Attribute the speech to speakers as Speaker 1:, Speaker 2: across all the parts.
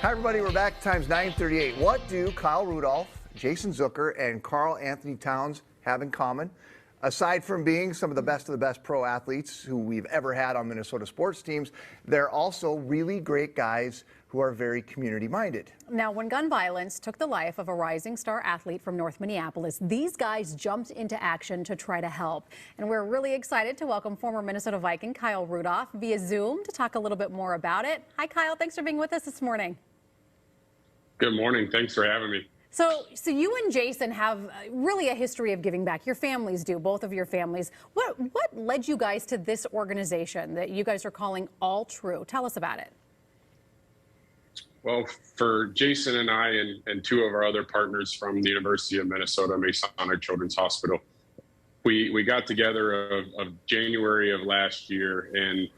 Speaker 1: Hi, everybody. We're back. Time's 9:38. What do Kyle Rudolph, Jason Zucker, and Karl Anthony Towns have in common? Aside from being some of the best pro athletes who we've ever had on Minnesota sports teams, they're also really great guys who are very community-minded.
Speaker 2: Now, when gun violence took the life of a rising star athlete from North Minneapolis, these guys jumped into action to try to help. And we're really excited to welcome former Minnesota Viking Kyle Rudolph via Zoom to talk a little bit more about it. Hi, Kyle. Thanks for being with us this morning.
Speaker 3: Good morning. Thanks for having me.
Speaker 2: So you and Jason have really a history of giving back. Your families do, both of your families. What led you guys to this organization that you guys are calling All True? Tell us about it.
Speaker 3: Well, for Jason and I and two of our other partners from the University of Minnesota Masonic Children's Hospital, we got together of January of last year, and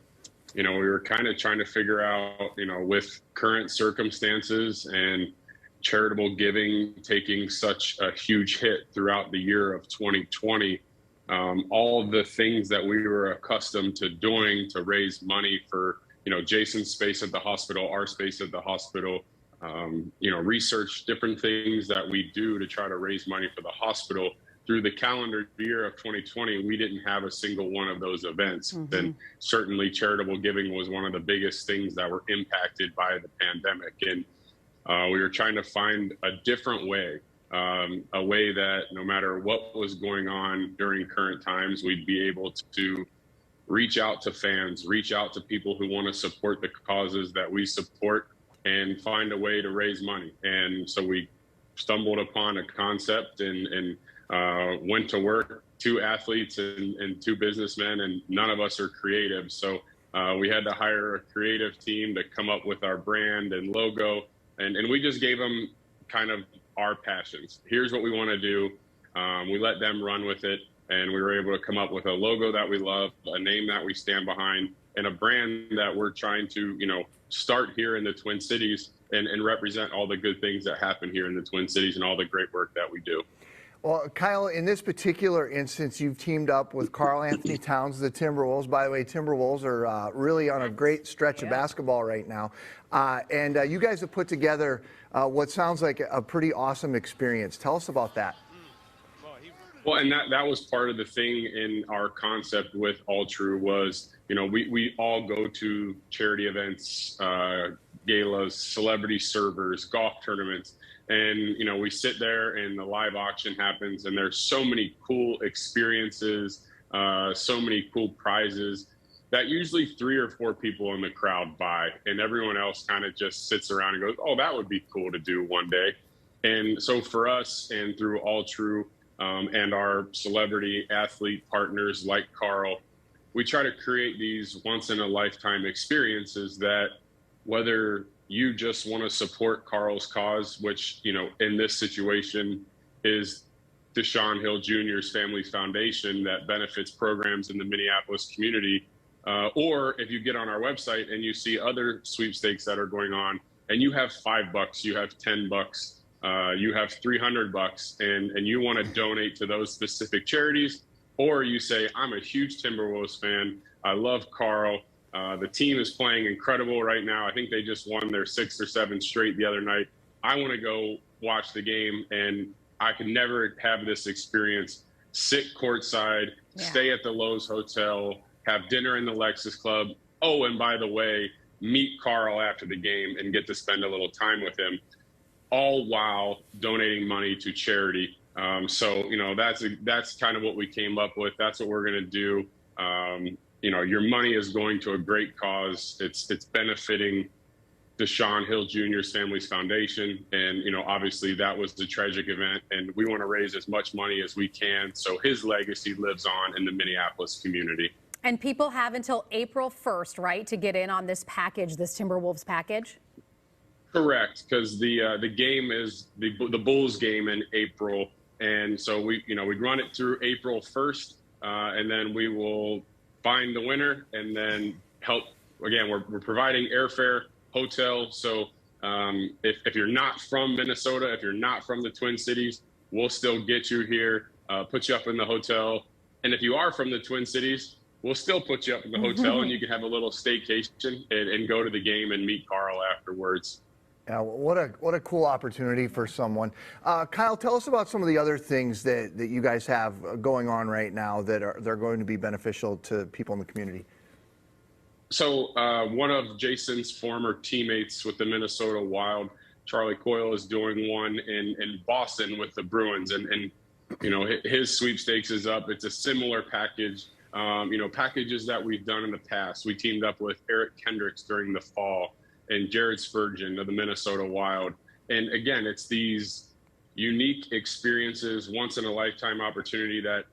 Speaker 3: we were kind of trying to figure out, with current circumstances and charitable giving taking such a huge hit throughout the year of 2020, all of the things that we were accustomed to doing to raise money for, Jason's space at the hospital, our space at the hospital, research different things that we do to try to raise money for the hospital. Through the calendar year of 2020, we didn't have a single one of those events. And certainly charitable giving was one of the biggest things that were impacted by the pandemic. And we were trying to find a different way, a way that no matter what was going on during current times, we'd be able to reach out to fans, reach out to people who want to support the causes that we support, and find a way to raise money. And so we stumbled upon a concept and went to work, two athletes and two businessmen, and none of us are creative. So we had to hire a creative team to come up with our brand and logo. And we just gave them kind of our passions. Here's what we want to do. We let them run with it. And we were able to come up with a logo that we love, a name that we stand behind, and a brand that we're trying to, start here in the Twin Cities and represent all the good things that happen here in the Twin Cities and all the great work that we do.
Speaker 1: Well, Kyle, in this particular instance, you've teamed up with Karl Anthony Towns, the Timberwolves. By the way, Timberwolves are really on a great stretch of basketball right now. And you guys have put together what sounds like a pretty awesome experience. Tell us about that.
Speaker 3: Well, and that was part of the thing in our concept with All True was, we all go to charity events, galas, celebrity servers, golf tournaments. And, we sit there and the live auction happens and there's so many cool experiences, so many cool prizes that usually 3 or 4 people in the crowd buy, and everyone else kind of just sits around and goes, oh, that would be cool to do one day. And so for us and through All True and our celebrity athlete partners like Karl, we try to create these once in a lifetime experiences that whether you just want to support Karl's cause, which, in this situation is Deshaun Hill Jr.'s Family Foundation that benefits programs in the Minneapolis community. Or if you get on our website and you see other sweepstakes that are going on and you have $5, you have $10, you have $300 and you want to donate to those specific charities, or you say, I'm a huge Timberwolves fan. I love Karl. The team is playing incredible right now. I think they just won their 6th or 7th straight the other night. I want to go watch the game, and I can never have this experience. Sit courtside, stay at the Lowe's Hotel, have dinner in the Lexus Club. Oh, and by the way, meet Karl after the game and get to spend a little time with him, all while donating money to charity. So, that's kind of what we came up with. That's what we're going to do. Your money is going to a great cause. It's benefiting Deshaun Hill Jr.'s Family's Foundation. And, obviously that was the tragic event. And we want to raise as much money as we can so his legacy lives on in the Minneapolis community.
Speaker 2: And people have until April 1st, right, to get in on this package, this Timberwolves package?
Speaker 3: Correct, because the game is the Bulls game in April. And so we run it through April 1st, and then we will find the winner and then help. Again, we're providing airfare, hotel. So if you're not from Minnesota, if you're not from the Twin Cities, we'll still get you here, put you up in the hotel. And if you are from the Twin Cities, we'll still put you up in the hotel and you can have a little staycation and go to the game and meet Karl afterwards.
Speaker 1: Yeah, what a cool opportunity for someone. Kyle, tell us about some of the other things that you guys have going on right now they're going to be beneficial to people in the community.
Speaker 3: So one of Jason's former teammates with the Minnesota Wild, Charlie Coyle, is doing one in Boston with the Bruins, and you know, his sweepstakes is up. It's a similar package, you know, packages that we've done in the past. We teamed up with Eric Kendricks during the fall and Jared Spurgeon of the Minnesota Wild. And again, it's these unique experiences, once in a lifetime opportunity that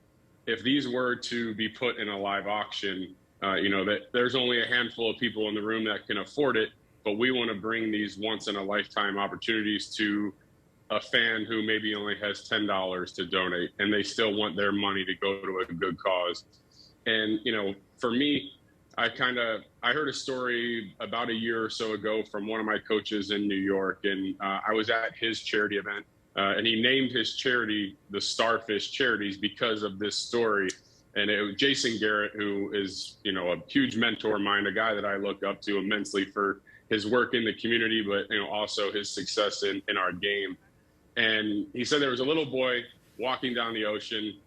Speaker 3: if these were to be put in a live auction, you know, that there's only a handful of people in the room that can afford it, but we want to bring these once in a lifetime opportunities to a fan who maybe only has $10 to donate, and they still want their money to go to a good cause. And, you know, for me, I heard a story about a year or so ago from one of my coaches in New York, and I was at his charity event, and he named his charity the Starfish Charities because of this story. And it was Jason Garrett, who is, you know, a huge mentor of mine, a guy that I look up to immensely for his work in the community, but, you know, also his success in our game. And he said there was a little boy walking down the ocean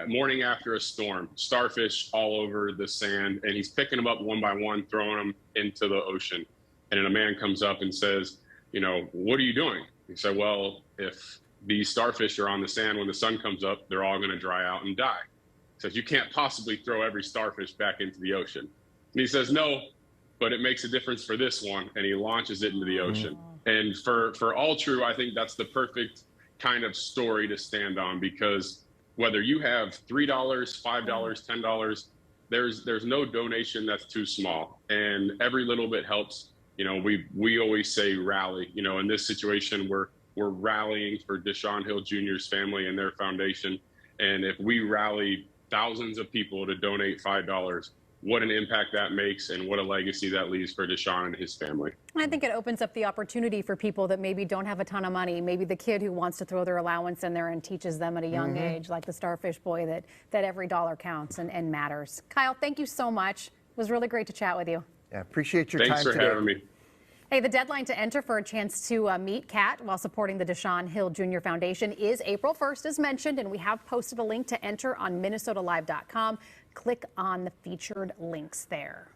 Speaker 3: morning after a storm, starfish all over the sand, and he's picking them up one by one, throwing them into the ocean. And then a man comes up and says, you know, what are you doing? He said, well, if these starfish are on the sand when the sun comes up, they're all going to dry out and die. He says, you can't possibly throw every starfish back into the ocean. And he says, no, but it makes a difference for this one. And he launches it into the ocean. And for All True, I think that's the perfect kind of story to stand on, because whether you have $3, $5, $10, there's no donation that's too small, and every little bit helps. You know, we always say rally. You know, in this situation, we're rallying for Deshaun Hill Jr.'s family and their foundation, and if we rally thousands of people to donate $5, what an impact that makes and what a legacy that leaves for Deshaun and his family.
Speaker 2: I think it opens up the opportunity for people that maybe don't have a ton of money, maybe the kid who wants to throw their allowance in there and teaches them at a young age, like the Starfish boy, that every dollar counts and matters. Kyle, thank you so much. It was really great to chat with you.
Speaker 1: Yeah, appreciate your time today.
Speaker 3: Thanks for having me.
Speaker 2: Hey, the deadline to enter for a chance to meet Kat while supporting the Deshaun Hill Jr. Foundation is April 1st, as mentioned, and we have posted a link to enter on MinnesotaLive.com. Click on the featured links there.